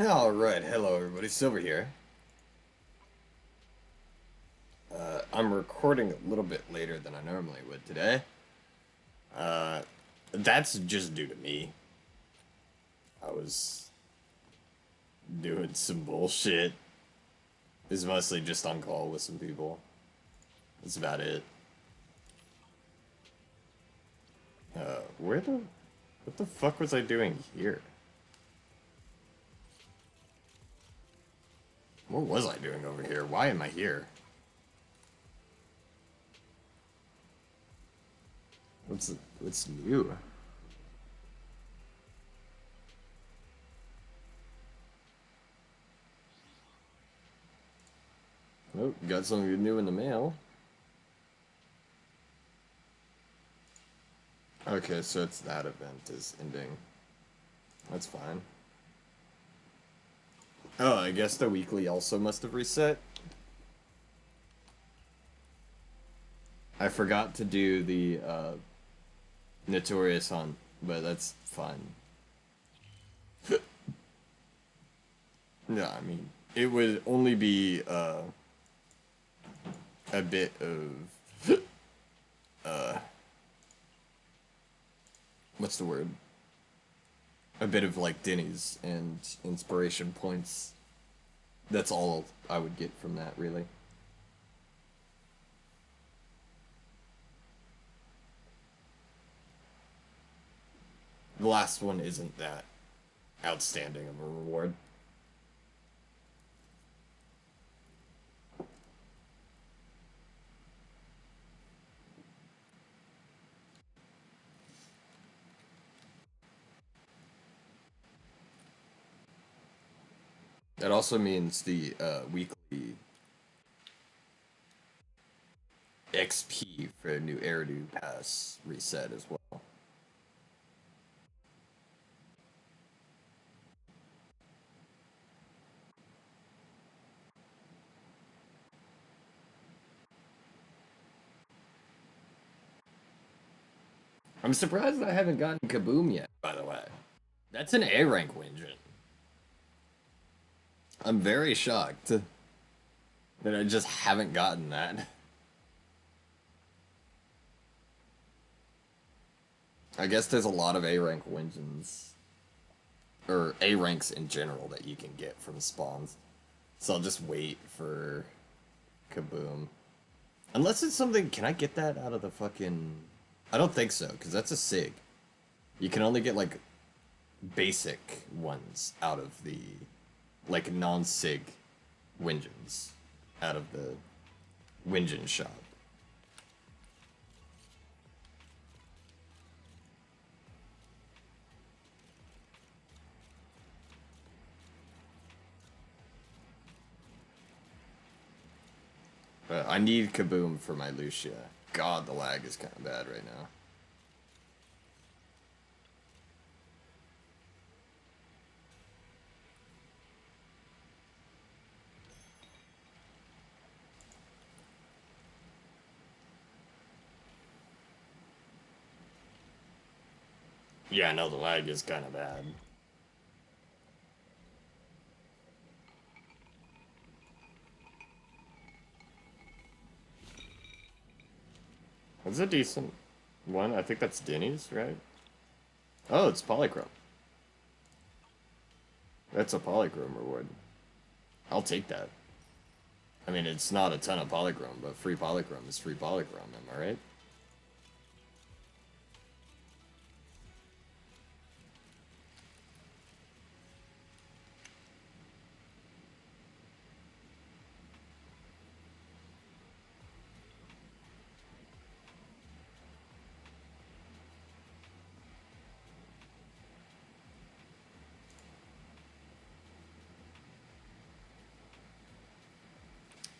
Alright, hello everybody, Silver here. I'm recording a little bit later than I normally would today. Uh, that's just due to me. I was doing some bullshit. It's mostly just on call with some people. That's about it. What the fuck was I doing here? What was I doing over here? Why am I here? What's new? Oh, got something new in the mail. Okay, so it's that event is ending. That's fine. Oh, I guess the weekly also must have reset. I forgot to do the Notorious Hunt, but that's fine. No, I mean, it would only be a bit of what's the word? A bit of like Denny's and inspiration points. That's all I would get from that, really. The last one isn't that outstanding of a reward. That also means the weekly XP for a new Eridu pass reset as well. I'm surprised I haven't gotten Kaboom yet, by the way. That's an A rank Winjin. I'm very shocked that I just haven't gotten that. I guess there's a lot of A rank Winjins, or A ranks in general, that you can get from spawns. So I'll just wait for Kaboom. Unless it's something, can I get that out of the fucking... I don't think so, because that's a SIG. You can only get, like, basic ones out of the, like, non-SIG Winjins out of the Winjin shop. But I need Kaboom for my Lucia. God, the lag is kind of bad right now. Yeah, no, the lag is kind of bad. That's a decent one. I think that's Denny's, right? Oh, it's Polychrome. That's a Polychrome reward. I'll take that. I mean, it's not a ton of Polychrome, but free Polychrome is free Polychrome, am I right?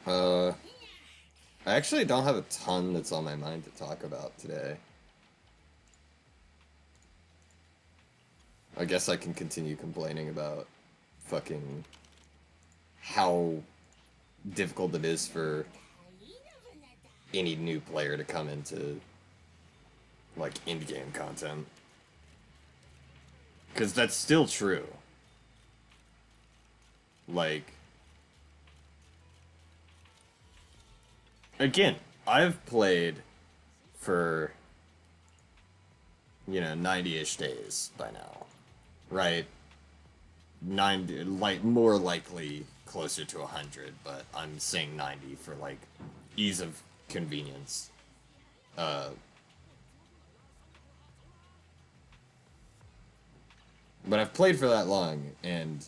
Uh, I actually don't have a ton that's on my mind to talk about today. I guess I can continue complaining about fucking how difficult it is for any new player to come into like in-game content. Because that's still true. Like, again, I've played for, 90-ish days by now, right? 90, like, more likely closer to 100, but I'm saying 90 for, like, ease of convenience. Uh, but I've played for that long, and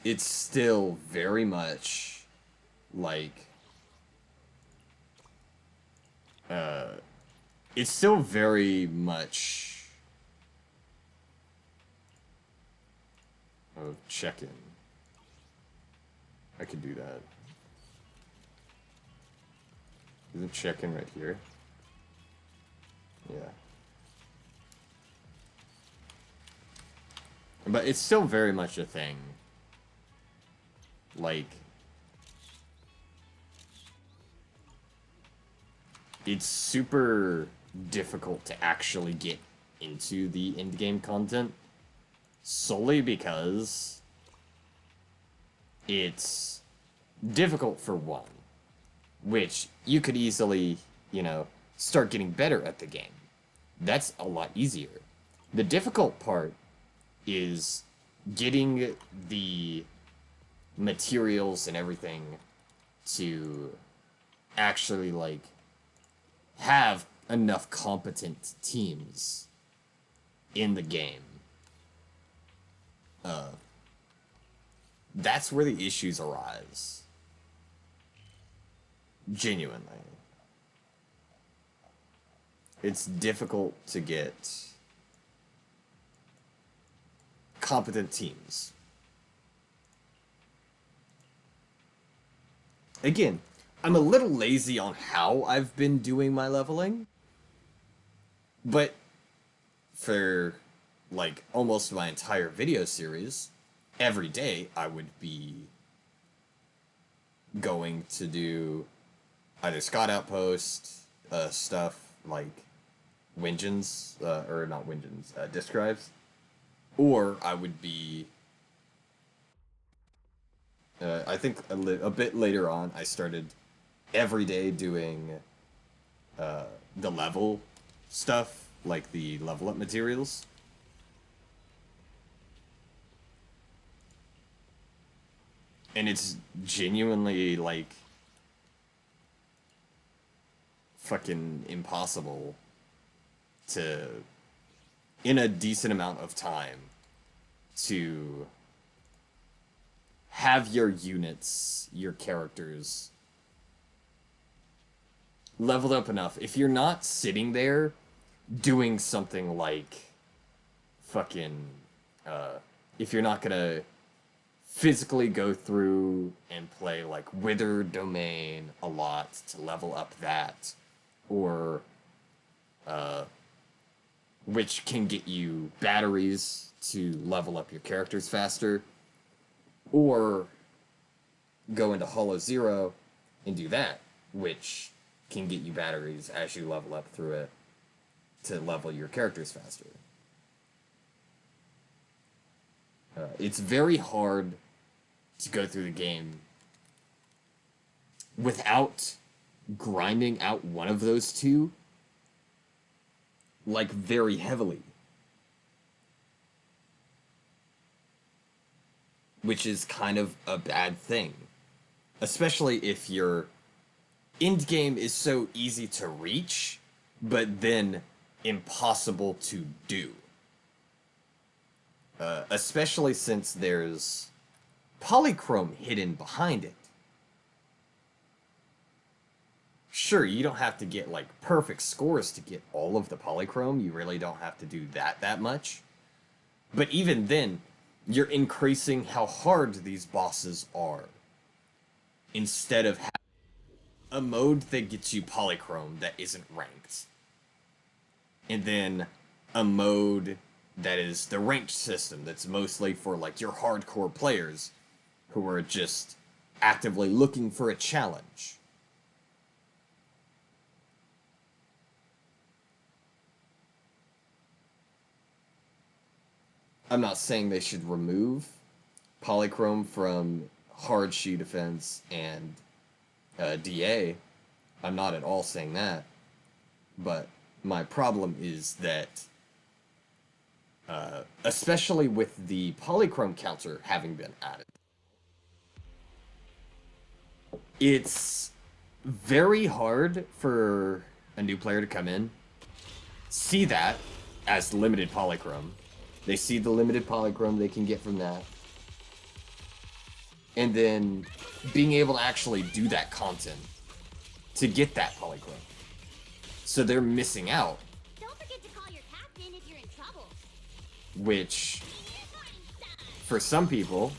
it's still very much, like, uh, it's still very much of check-in. I could do that. Isn't check-in right here? Yeah. But it's still very much a thing. Like, it's super difficult to actually get into the end-game content solely because it's difficult for one, which you could easily, start getting better at the game. That's a lot easier. The difficult part is getting the materials and everything to actually, like, have enough competent teams in the game. That's where the issues arise. Genuinely. It's difficult to get competent teams. Again, I'm a little lazy on how I've been doing my leveling, but for, like, almost my entire video series, every day I would be going to do either Scott Outpost stuff like Wingens, or not Wingens, disk drives, or I would be, I think a bit later on, I started every day doing the level stuff, like the level up materials. And it's genuinely, like, fucking impossible to, in a decent amount of time, to have your units, your characters, leveled up enough. If you're not sitting there doing something like fucking, if you're not gonna physically go through and play, like, Wither Domain a lot to level up that, or which can get you batteries to level up your characters faster, or go into Hollow Zero and do that, which can get you batteries as you level up through it to level your characters faster. It's very hard to go through the game without grinding out one of those two, like, very heavily. Which is kind of a bad thing. Especially if your end game is so easy to reach, but then impossible to do. Especially since there's polychrome hidden behind it. Sure, you don't have to get, like, perfect scores to get all of the polychrome. You really don't have to do that much. But even then, you're increasing how hard these bosses are. Instead of having a mode that gets you polychrome that isn't ranked. And then a mode that is the ranked system that's mostly for, like, your hardcore players who are just actively looking for a challenge. I'm not saying they should remove polychrome from hard shoe defense and DA. I'm not at all saying that, but my problem is that, especially with the polychrome counter having been added, it's very hard for a new player to come in, see that as limited polychrome. They see the limited polychrome they can get from that, and then being able to actually do that content to get that polychrome. So they're missing out. Don't forget to call your captain if you're in trouble. Which, for some people,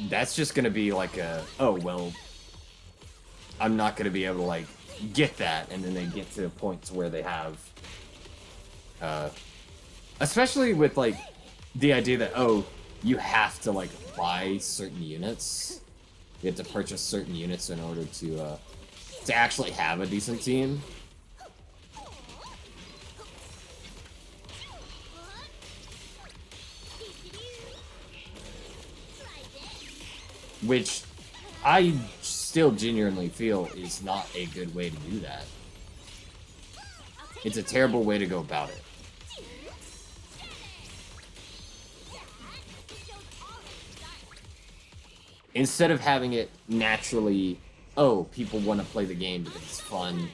that's just gonna be like a, oh, well, I'm not gonna be able to, like, get that, and then they get to points where they have, especially with, like, the idea that, oh, you have to, like, buy certain units. You have to purchase certain units in order to actually have a decent team. Which I still genuinely feel is not a good way to do that. It's a terrible way to go about it. Instead of having it naturally, oh, people want to play the game because it's fun,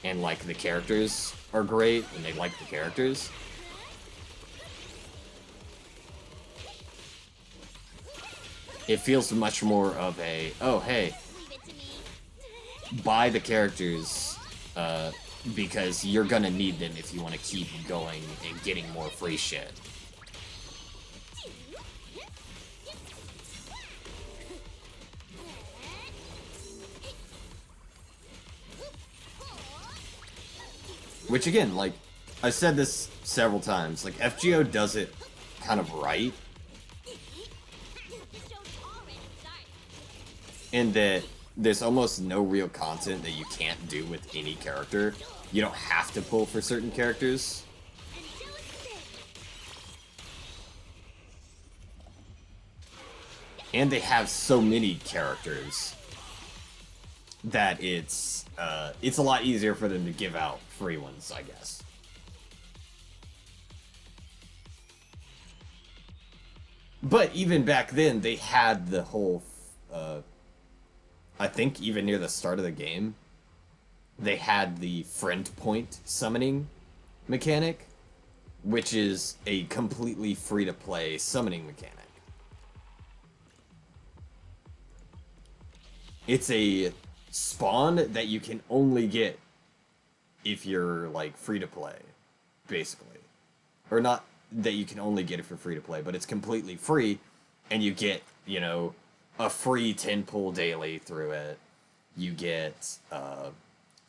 and, like, the characters are great, and they like the characters. It feels much more of a, oh, hey, buy the characters, because you're gonna need them if you want to keep going and getting more free shit. Which, again, like, I've said this several times, like, FGO does it kind of right, in that there's almost no real content that you can't do with any character. You don't have to pull for certain characters. And they have so many characters that it's a lot easier for them to give out free ones, I guess. But even back then, they had the whole, I think even near the start of the game, they had the friend point summoning mechanic, which is a completely free-to-play summoning mechanic. It's a spawn that you can only get if you're, like, free-to-play, basically. Or not that you can only get it for free-to-play, but it's completely free, and you get, you know, a free 10 pull daily through it. You get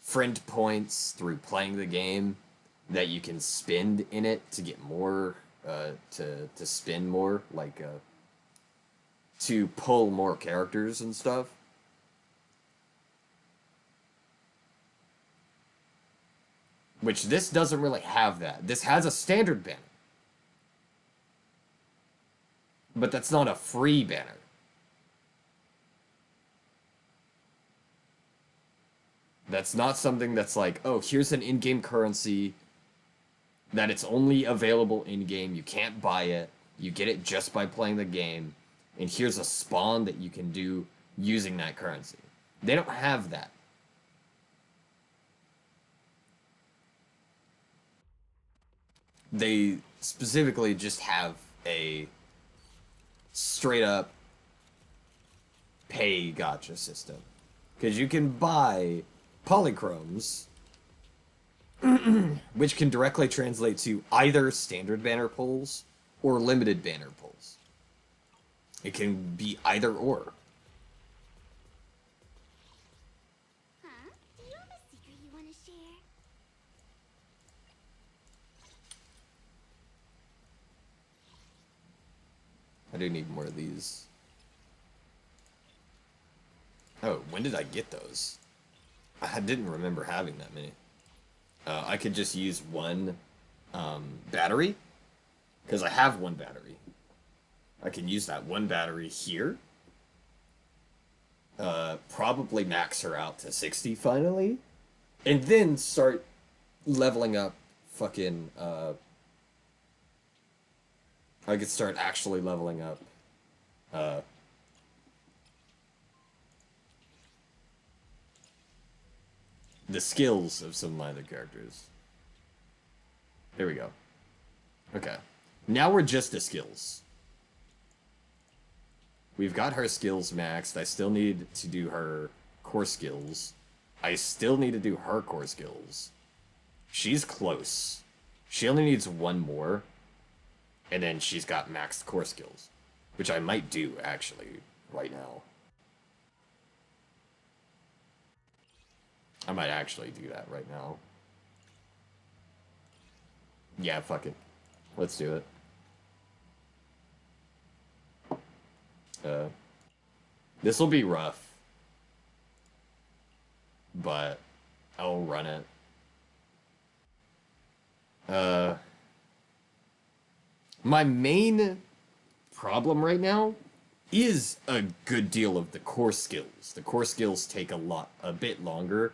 friend points through playing the game that you can spend in it to get more, to spend more, like, to pull more characters and stuff. Which this doesn't really have that. This has a standard banner. But that's not a free banner. That's not something that's like, oh, here's an in-game currency that it's only available in-game. You can't buy it. You get it just by playing the game. And here's a spawn that you can do using that currency. They don't have that. They specifically just have a straight-up pay gacha system. Because you can buy polychromes, which can directly translate to either standard banner pulls or limited banner pulls. It can be either or. Huh? Do you have a secret you want to share? I do need more of these. Oh, when did I get those? I didn't remember having that many. I could just use one battery Because I have one battery. I can use that one battery here. Probably max her out to 60 finally. And then start leveling up fucking, I could start actually leveling up, uh, the skills of some of my other characters. There we go. Okay. Now we're just the skills. We've got her skills maxed. I still need to do her core skills. I still need to do her core skills. She's close. She only needs one more. And then she's got maxed core skills. Which I might do, actually, right now. I might actually do that right now. Yeah, fuck it. Let's do it. This will be rough. But I'll run it. My main problem right now is a good deal of the core skills. The core skills take a bit longer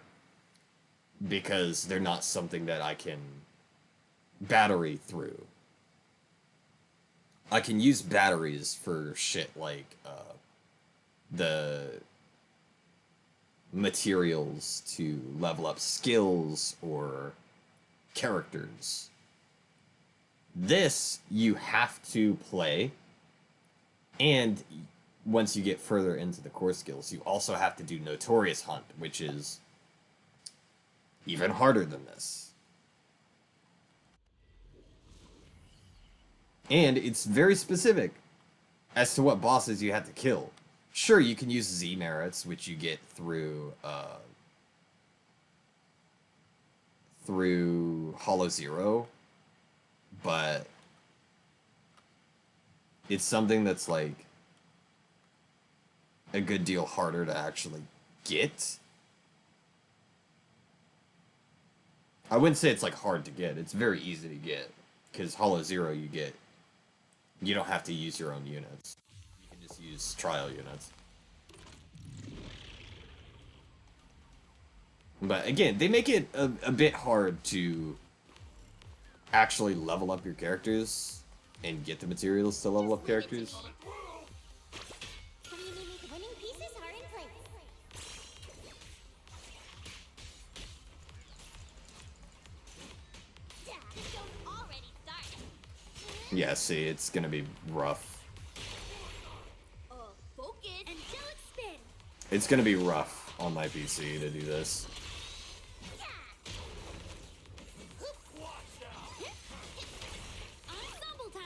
because they're not something that I can battery through. I can use batteries for shit like the materials to level up skills or characters. This you have to play, and once you get further into the core skills, you also have to do Notorious Hunt, which is even harder than this. And it's very specific as to what bosses you have to kill. Sure, you can use Z merits, which you get through Hollow Zero, but it's something that's like a good deal harder to actually get. I wouldn't say it's like hard to get. It's very easy to get because Hollow Zero you don't have to use your own units. You can just use trial units. But again, they make it a bit hard to actually level up your characters and get the materials to level up characters. Winning pieces are in place. Already started. Yeah, see, it's gonna be rough. Focus. Angelic spin. It's gonna be rough on my PC to do this. Ensemble time.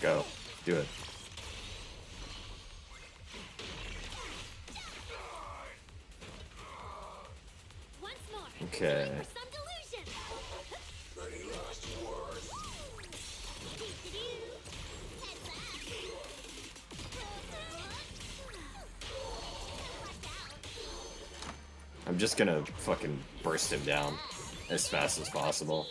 Go. Do it. Okay. I'm just gonna fucking burst him down as fast as possible.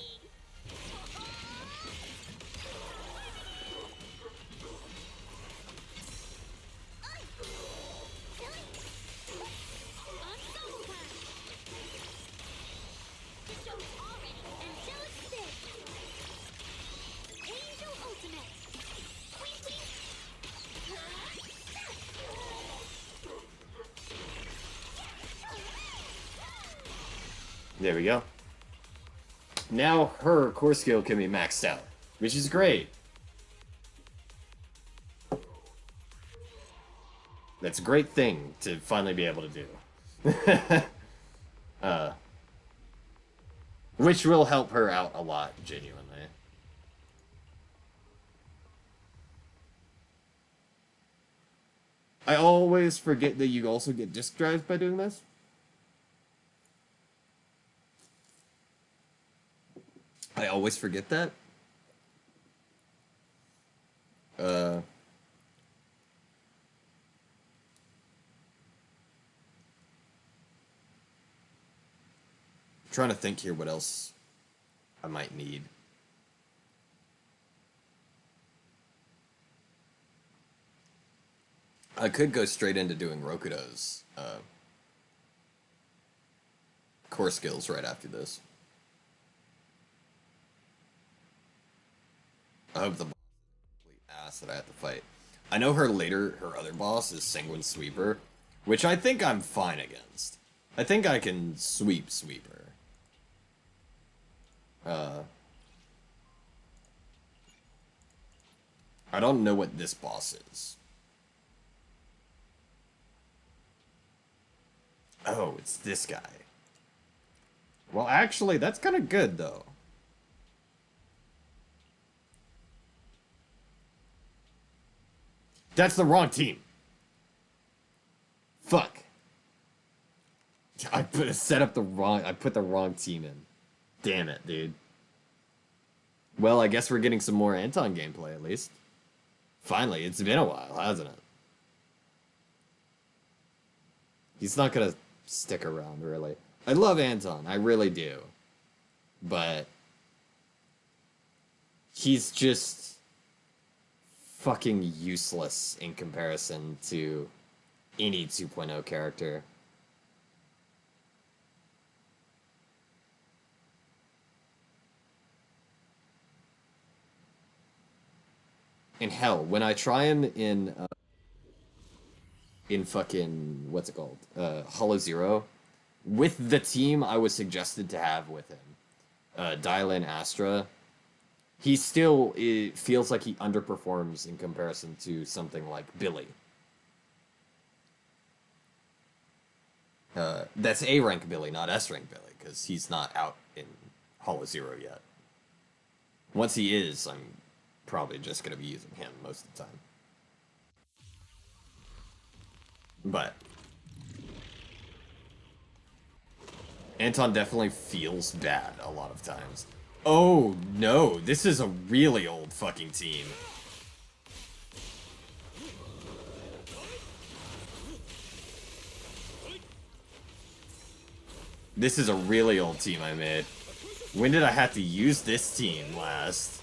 There we go. Now her core skill can be maxed out, which is great. That's a great thing to finally be able to do. Which will help her out a lot, genuinely. I always forget that you also get disk drives by doing this. I always forget that. Uh, trying to think here what else I might need. I could go straight into doing Rokudo's core skills right after this. I hope the boss is complete ass that I have to fight. I know her other boss is Sanguine Sweeper, which I think I'm fine against. I think I can sweep Sweeper. I don't know what this boss is. Oh, it's this guy. Well, actually, that's kind of good, though. That's the wrong team. Fuck. I put the wrong team in. Damn it, dude. Well, I guess we're getting some more Anton gameplay, at least. Finally, it's been a while, hasn't it? He's not gonna stick around, really. I love Anton, I really do. But he's just fucking useless in comparison to any 2.0 character. And hell, when I try him in fucking what's it called? Hollow Zero, with the team I was suggested to have with him, Dylan Astra, he still it feels like he underperforms in comparison to something like Billy. That's A rank Billy, not S rank Billy, because he's not out in Hollow Zero yet. Once he is, I'm probably just gonna be using him most of the time. But Anton definitely feels bad a lot of times. Oh no, this is a really old fucking team. This is a really old team I made. When did I have to use this team last?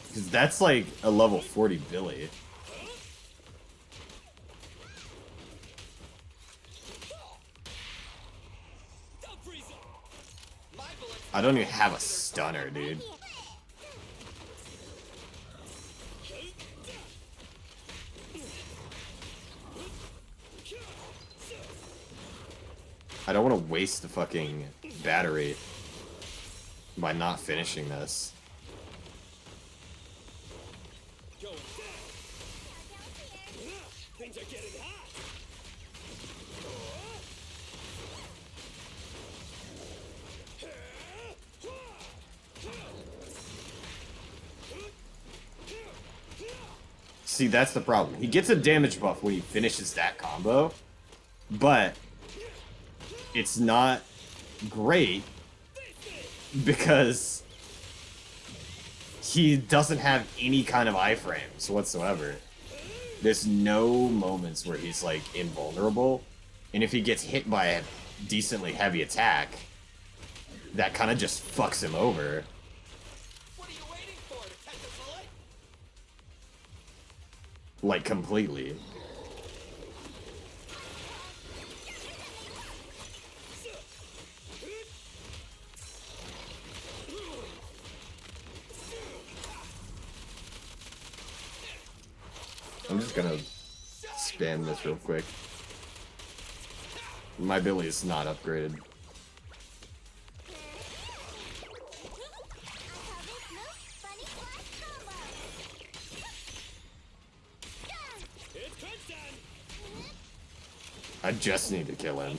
Because that's like a level 40 Billy. I don't even have a stunner, dude. I don't want to waste the fucking battery by not finishing this. See, that's the problem. He gets a damage buff when he finishes that combo, but it's not great because he doesn't have any kind of iframes whatsoever. There's no moments where he's, like, invulnerable, and if he gets hit by a decently heavy attack, that kind of just fucks him over. Like, completely. I'm just gonna spam this real quick. My Billy is not upgraded. I just need to kill him.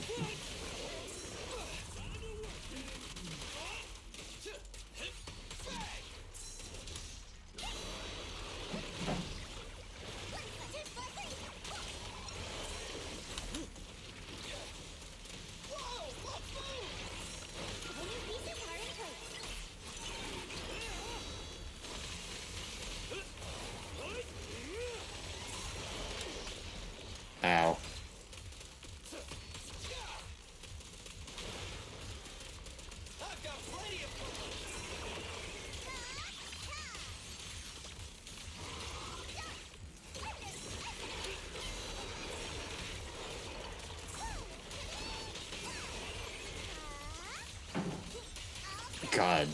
God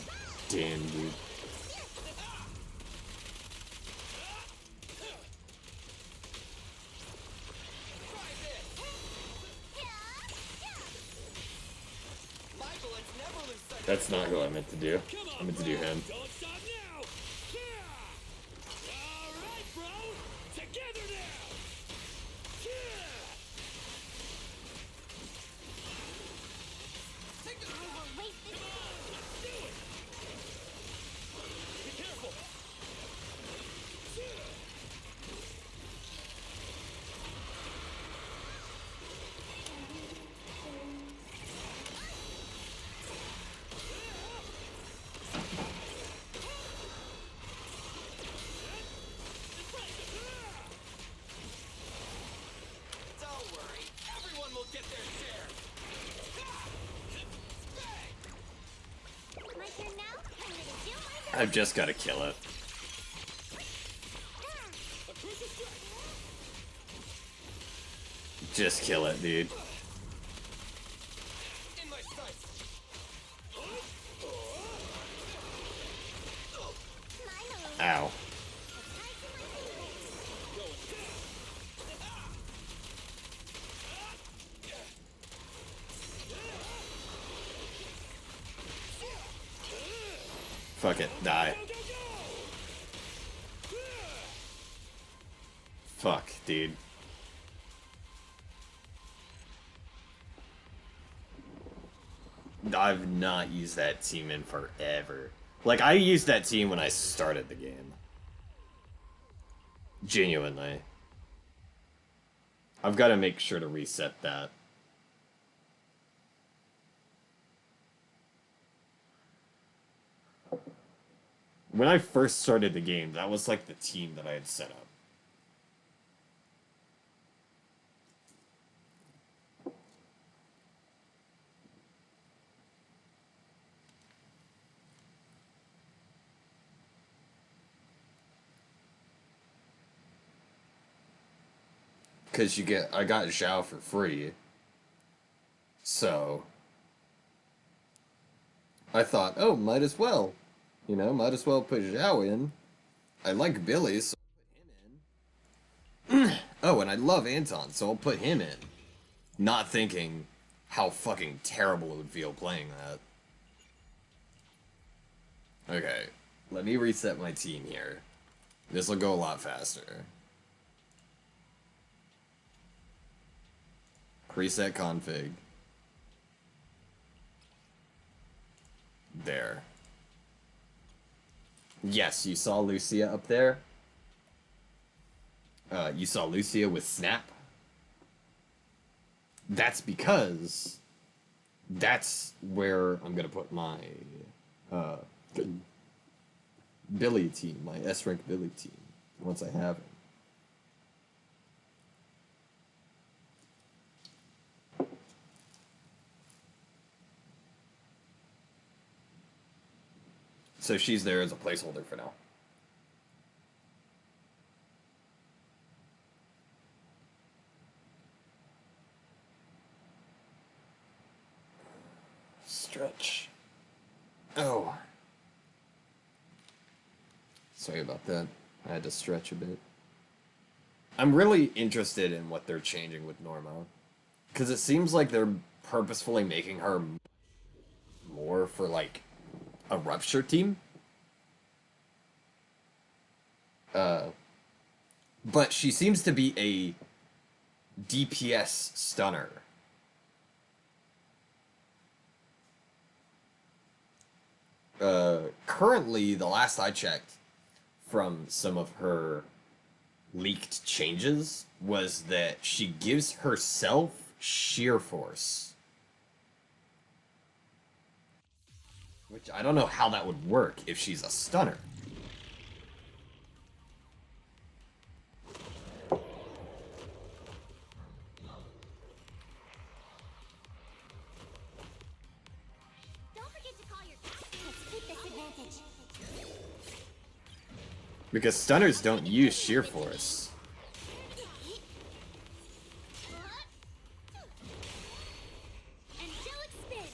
damn, dude. That's not who I meant to do. I meant to do him. Don't stop now! Alright, bro! Together now! Take this over, waste this. Do it! Be careful! Don't worry, everyone will get their share. My turn now. I'm gonna do my I've just got to kill it. A crucial strike! Just kill it, dude. In my sights. my move. Ow. Fuck it, die. Fuck, dude. I've not used that team in forever. Like, I used that team when I started the game. Genuinely. I've got to make sure to reset that. When I first started the game, that was like the team that I had set up. Because I got Zhao for free. So, I thought, oh, might as well. You know, might as well put Zhao in. I like Billy, so I'll put him in. Oh, and I love Anton, so I'll put him in. Not thinking how fucking terrible it would feel playing that. Okay, let me reset my team here. This will go a lot faster. Preset config. There. Yes, you saw Lucia up there. You saw Lucia with Snap. That's because that's where I'm gonna put my Billy team, my S-rank Billy team, once I have it. So she's there as a placeholder for now. Stretch. Oh. Sorry about that. I had to stretch a bit. I'm really interested in what they're changing with Norma. Because it seems like they're purposefully making her more for, like, a rupture team. But she seems to be a DPS stunner. Currently, the last I checked from some of her leaked changes was that she gives herself sheer force. Which I don't know how that would work if she's a stunner. Don't forget to call your. Let's keep this advantage. Because stunners don't use sheer force. Angelic spin.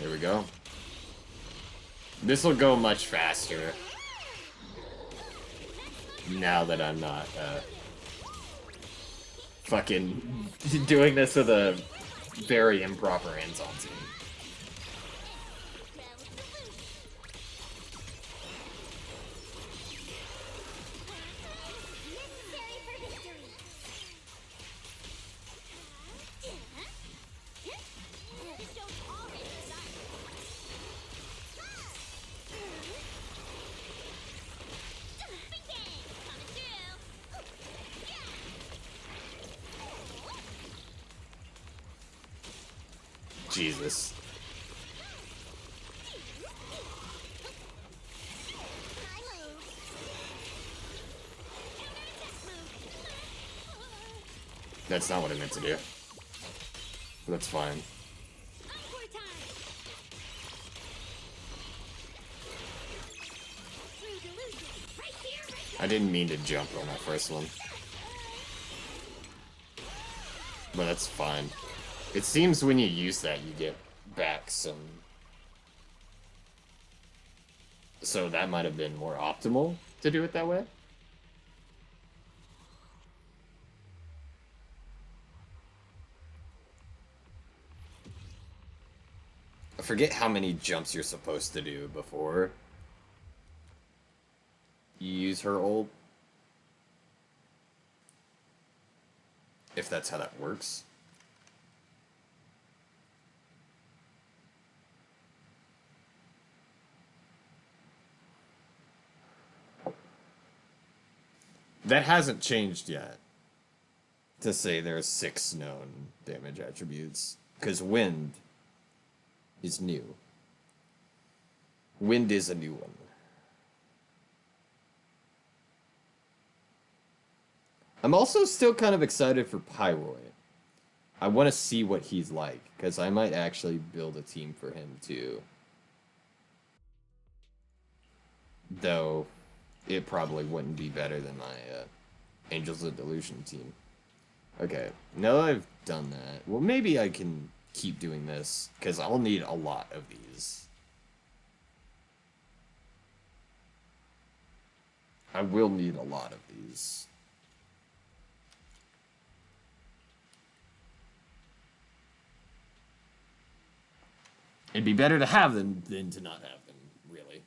There we go. This will go much faster. Now that I'm not, fucking doing this with a very improper hands-on team. Necessary for victory. This show's already started. Big bang! Coming through. Jesus. My move. That's not what I meant to do. That's fine. Encore time. Through delusion. Right here, right here. I didn't mean to jump on that first one. But that's fine. It seems when you use that, you get back some... So that might have been more optimal to do it that way? I forget how many jumps you're supposed to do before you use her ult. If that's how that works. That hasn't changed yet. To say there's 6 known damage attributes. Because wind is new. Wind is a new one. I'm also still kind of excited for Pyroid. I want to see what he's like, because I might actually build a team for him too. Though, it probably wouldn't be better than my Angels of Delusion team. Okay, now that I've done that, well, maybe I can keep doing this, because I'll need a lot of these. I will need a lot of these. It'd be better to have them than to not have them, really.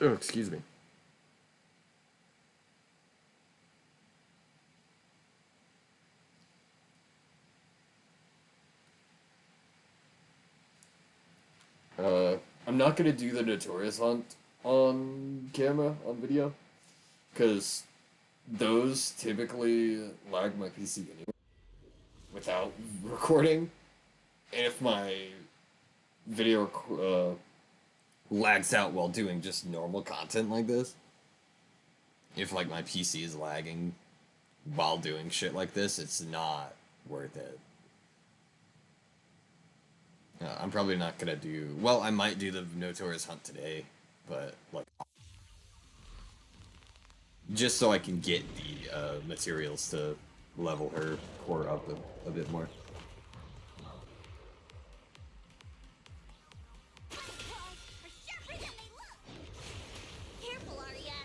Oh, excuse me. I'm not gonna do the Notorious Hunt on camera, on video, because those typically lag my PC anyway, without recording, and if my video lags out while doing just normal content like this, if like my PC is lagging while doing shit like this, it's not worth it. I'm probably not gonna do... Well, I might do the Notorious Hunt today, but, like... Just so I can get the materials to level her core up a bit more. Are sharper than they look. Careful, Arya.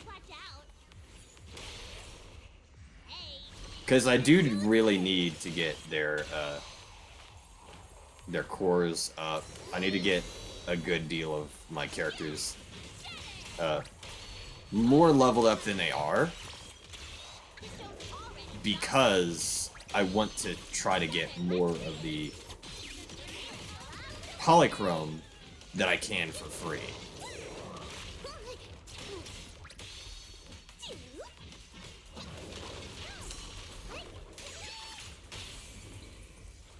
Watch out. Hey. Because I do really need to get their cores up. I need to get a good deal of my characters more leveled up than they are, because I want to try to get more of the polychrome that I can for free.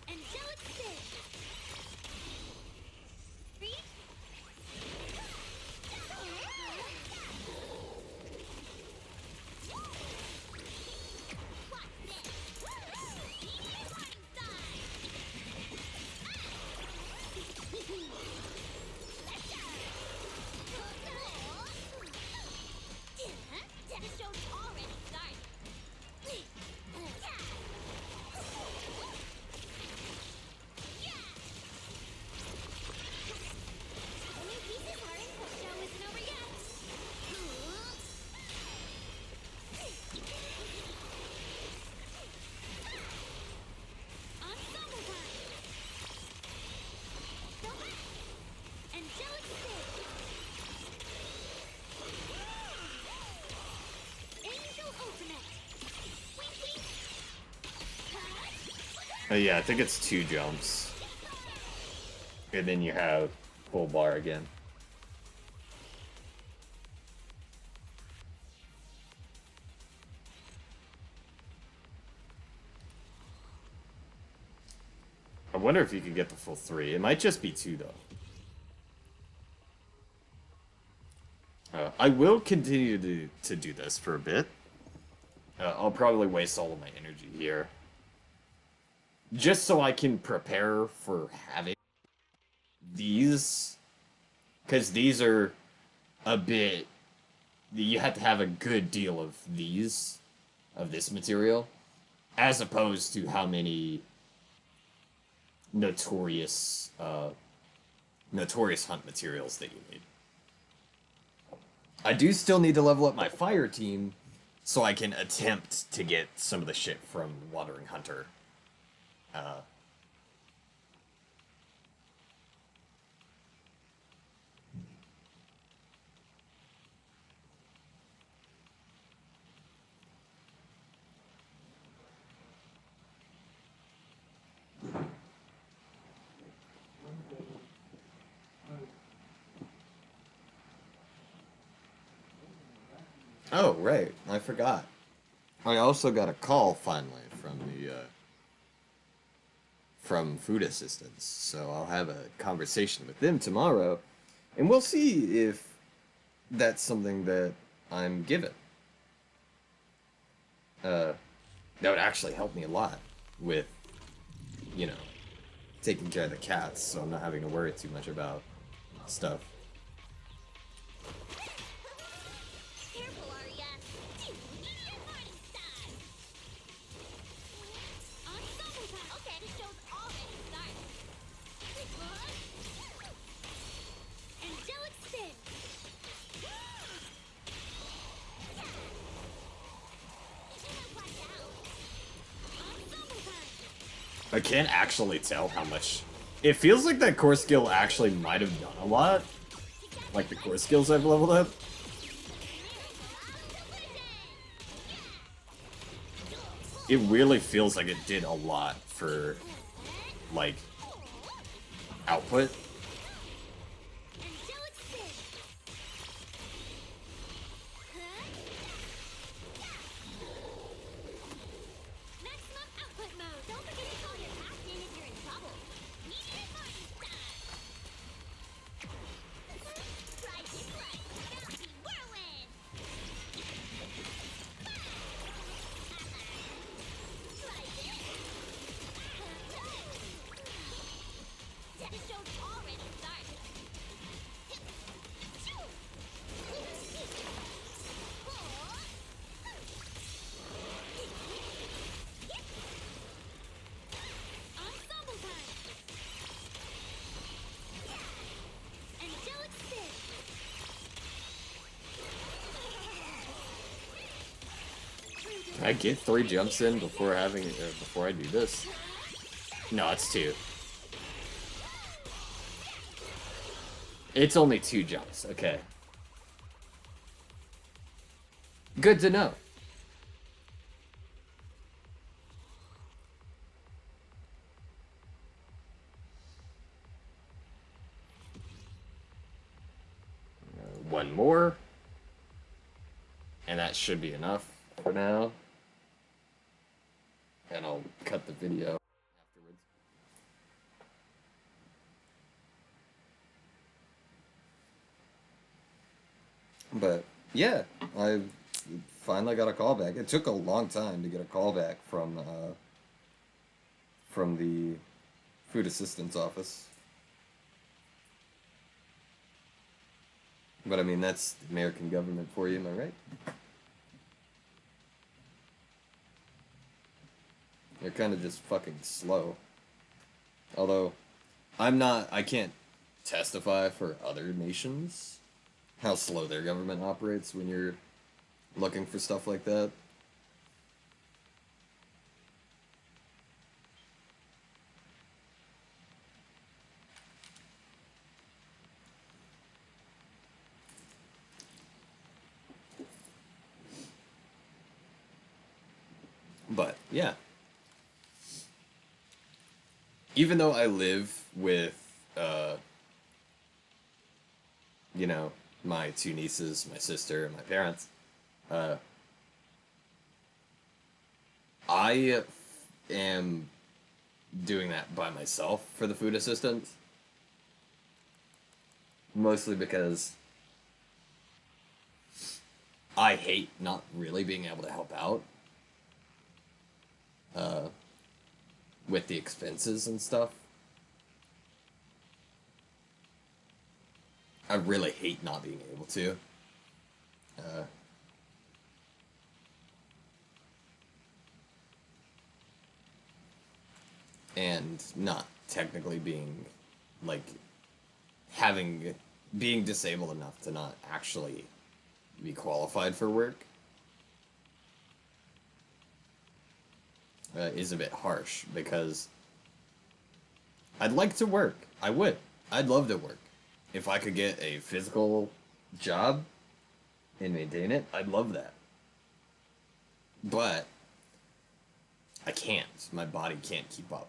Angelic spin. Reach. Watch this. Warning sign. Yeah, I think it's 2 jumps. And then you have full bar again. I wonder if you could get the full 3. It might just be 2, though. I will continue to do this for a bit. I'll probably waste all of my energy here. Just so I can prepare for having these. Because these are a bit... You have to have a good deal of these. Of this material. As opposed to how many notorious hunt materials that you need. I do still need to level up my fire team so I can attempt to get some of the shit from Wandering Hunter. Oh, right. I forgot. I also got a call finally from from food assistants, so I'll have a conversation with them tomorrow, and we'll see if that's something that I'm given. That would actually help me a lot with, you know, taking care of the cats, so I'm not having to worry too much about stuff. Careful, Arya. Immediate morning star. Ensemble time. Okay, the show's already started. Angelic spin. Watch out. Ensemble time. I can't actually tell how much. It feels like that core skill actually might have done a lot. Like the core skills I've leveled up. It really feels like it did a lot for, like, output. Angelic spin. Maximum output mode. Don't forget to call your captain if you're in trouble. Immediate morning star. Try to play. Bouncy whirlwind. Try this. The show's already started. Ensemble time. Angelic spin. Can I get 3 jumps in before before I do this? No, it's 2. It's only 2 jumps. Okay. Good to know. One more. And that should be enough for now. And I'll cut the video afterwards. But yeah, I finally got a call back. It took a long time to get a call back from the food assistance office. But I mean, that's the American government for you, am I right? They're kind of just fucking slow. Although, I can't testify for other nations how slow their government operates when you're looking for stuff like that. But, yeah. even though I live with, you know, my two nieces, my sister, and my parents, uh, I am doing that by myself for the food assistance. Mostly because I hate not really being able to help out with the expenses and stuff. I really hate not being able to. Uh, and not technically being, like, having, being disabled enough to not actually be qualified for work is a bit harsh because I'd like to work. I would. I'd love to work. If I could get a physical job and maintain it, I'd love that. But I can't. My body can't keep up.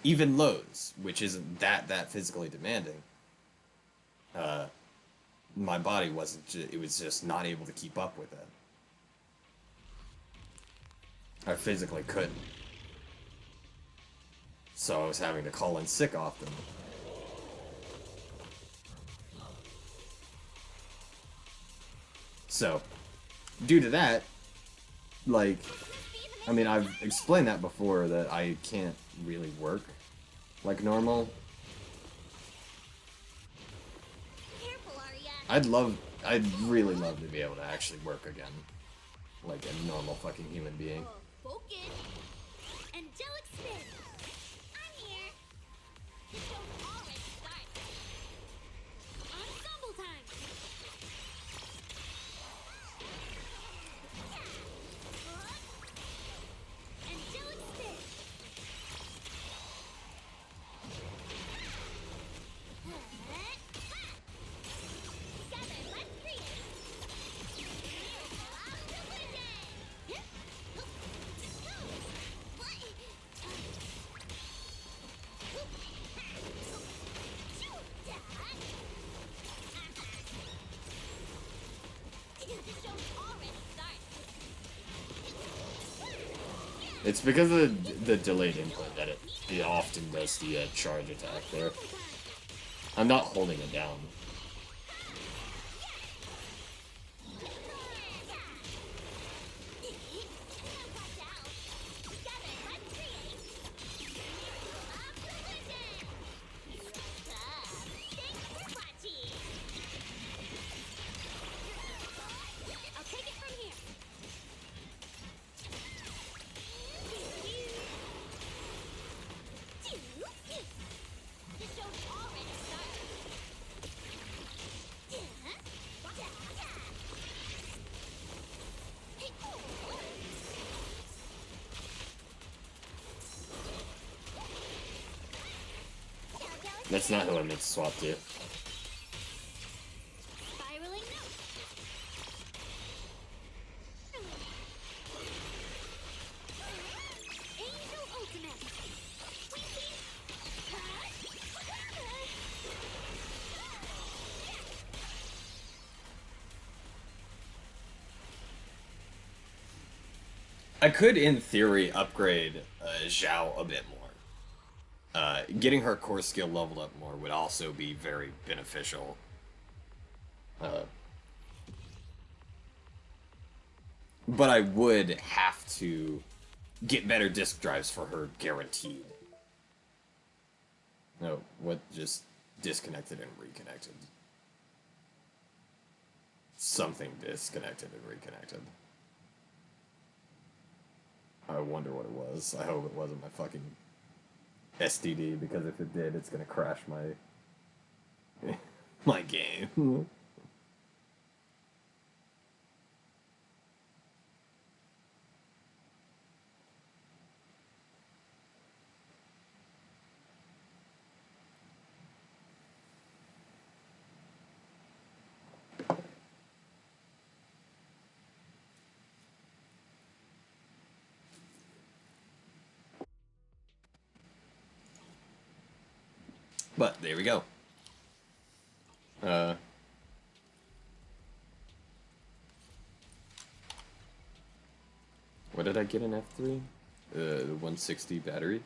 Even Lowe's, which isn't that physically demanding, my body wasn't. It was just not able to keep up with it. I physically couldn't. So I was having to call in sick often. So, due to that, like, I mean, I've explained that before that I can't really work like normal. Careful, Arya. I'd really love to be able to actually work again. Like a normal fucking human being. Focus. Angelic spin. I'm here. The show's already started. Ensemble time. Angelic spin. Together, let's create. It's because of the delayed input that it often does the charge attack there. I'm not holding it down. I'll take it from here. The show's already started. That's not who I meant to swap to. Spiraling note. Angel ultimate. I could, in theory, upgrade Zhao a bit more. Getting her core skill leveled up more would also be very beneficial. But I would have to get better disk drives for her, guaranteed. No, what just disconnected and reconnected? Something disconnected and reconnected. I wonder what it was. I hope it wasn't my fucking STD, because if it did, it's gonna crash my my game. But there we go. What did I get in F3? The 160 battery.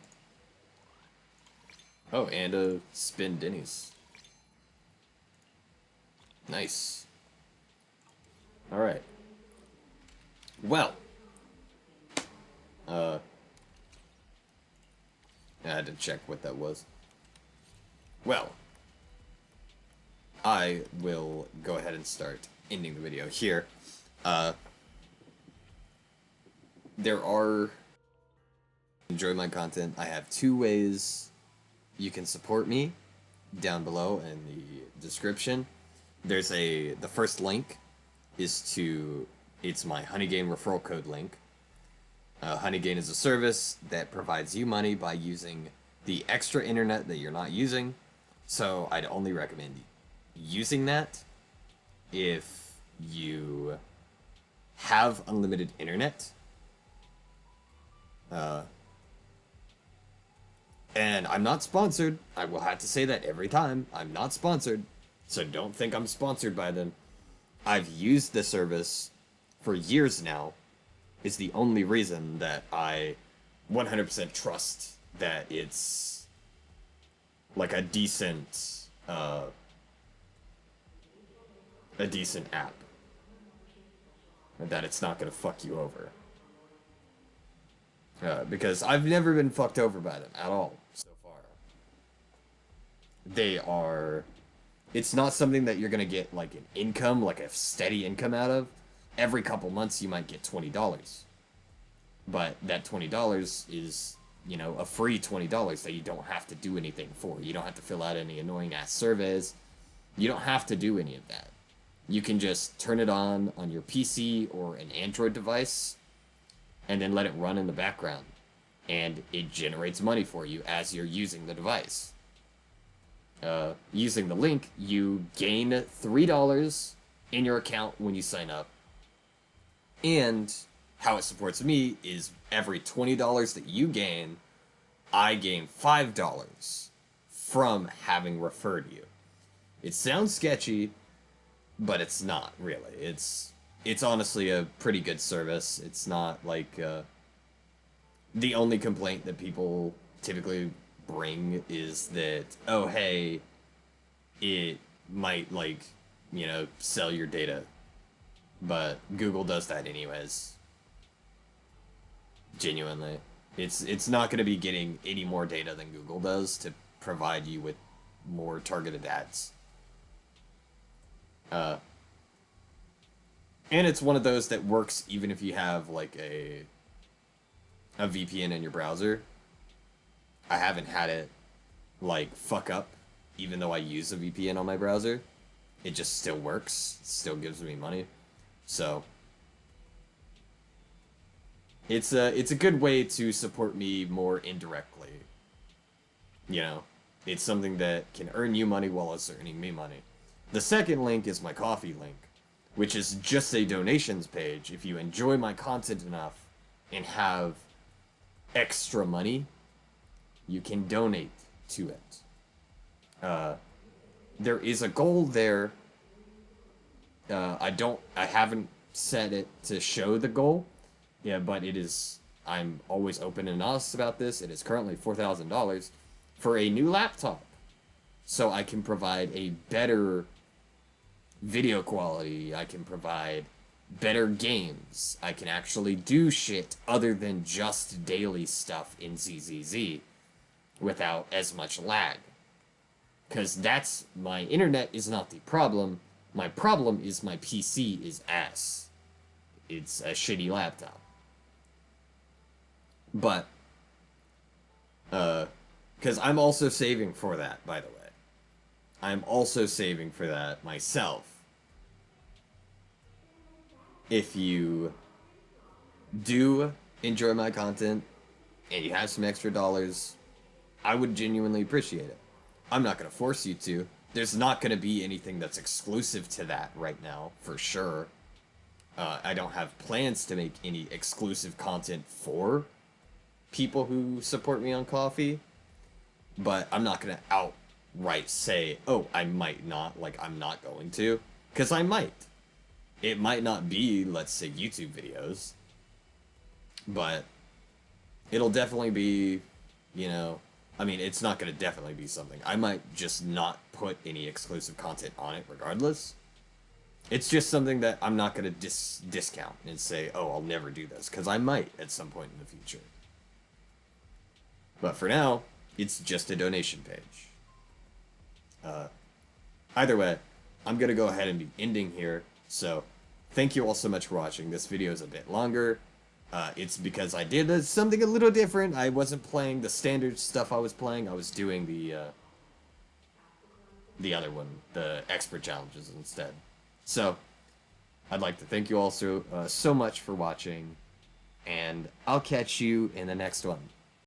Oh, and a spin Denny's. Nice. Alright. Well. I had to check what that was. Well. I will go ahead and start ending the video here. There are... Enjoy my content. I have 2 ways you can support me down below in the description. There's the first link is it's my Honeygain referral code link. Honeygain is a service that provides you money by using the extra internet that you're not using. So I'd only recommend using that if you have unlimited internet. And I'm not sponsored. I will have to say that every time. I'm not sponsored. So don't think I'm sponsored by them. I've used the service for years now. Is the only reason that I 100% trust that it's like a decent app. And that it's not going to fuck you over. Because I've never been fucked over by them at all so far. It's not something that you're going to get like an income, like a steady income out of. Every couple months you might get $20. But that $20 is, you know, a free $20 that you don't have to do anything for. You don't have to fill out any annoying ass surveys. You don't have to do any of that. You can just turn it on your PC or an Android device and then let it run in the background. And it generates money for you as you're using the device. Using the link, you gain $3 in your account when you sign up. And how it supports me is every $20 that you gain, I gain $5 from having referred you. It sounds sketchy, but it's not really. It's honestly a pretty good service. It's not like the only complaint that people typically bring is that, oh hey, it might, like, you know, sell your data. But Google does that anyways. Genuinely. It's not going to be getting any more data than Google does to provide you with more targeted ads. And it's one of those that works even if you have like a VPN in your browser. I haven't had it like fuck up even though I use a VPN on my browser. It just still works. It still gives me money. So it's a good way to support me more indirectly. You know, it's something that can earn you money while it's earning me money. The second link is my Ko-fi link, which is just a donations page. If you enjoy my content enough and have extra money, you can donate to it. There is a goal there. I haven't set it to show the goal. Yeah, but it is, I'm always open and honest about this. It is currently $4,000 for a new laptop. So I can provide a better video quality. I can provide better games. I can actually do shit other than just daily stuff in ZZZ without as much lag. Because my internet is not the problem. My problem is my PC is ass. It's a shitty laptop. But, because I'm also saving for that, by the way. I'm also saving for that myself. If you do enjoy my content and you have some extra dollars, I would genuinely appreciate it. I'm not going to force you to. There's not going to be anything that's exclusive to that right now, for sure. I don't have plans to make any exclusive content for people who support me on Ko-fi, but I'm not going to say, oh, I might not, I'm not going to, because I might. It might not be, let's say, YouTube videos, but it'll definitely be, it's not going to definitely be something. I might just not put any exclusive content on it regardless. It's just something that I'm not going to discount and say, oh, I'll never do this, because I might at some point in the future. But for now, it's just a donation page. Either way, I'm going to go ahead and be ending here. So, thank you all so much for watching. This video is a bit longer. It's because I did something a little different. I wasn't playing the standard stuff I was playing. I was doing the other one, the expert challenges instead. So, I'd like to thank you all so much for watching, and I'll catch you in the next one.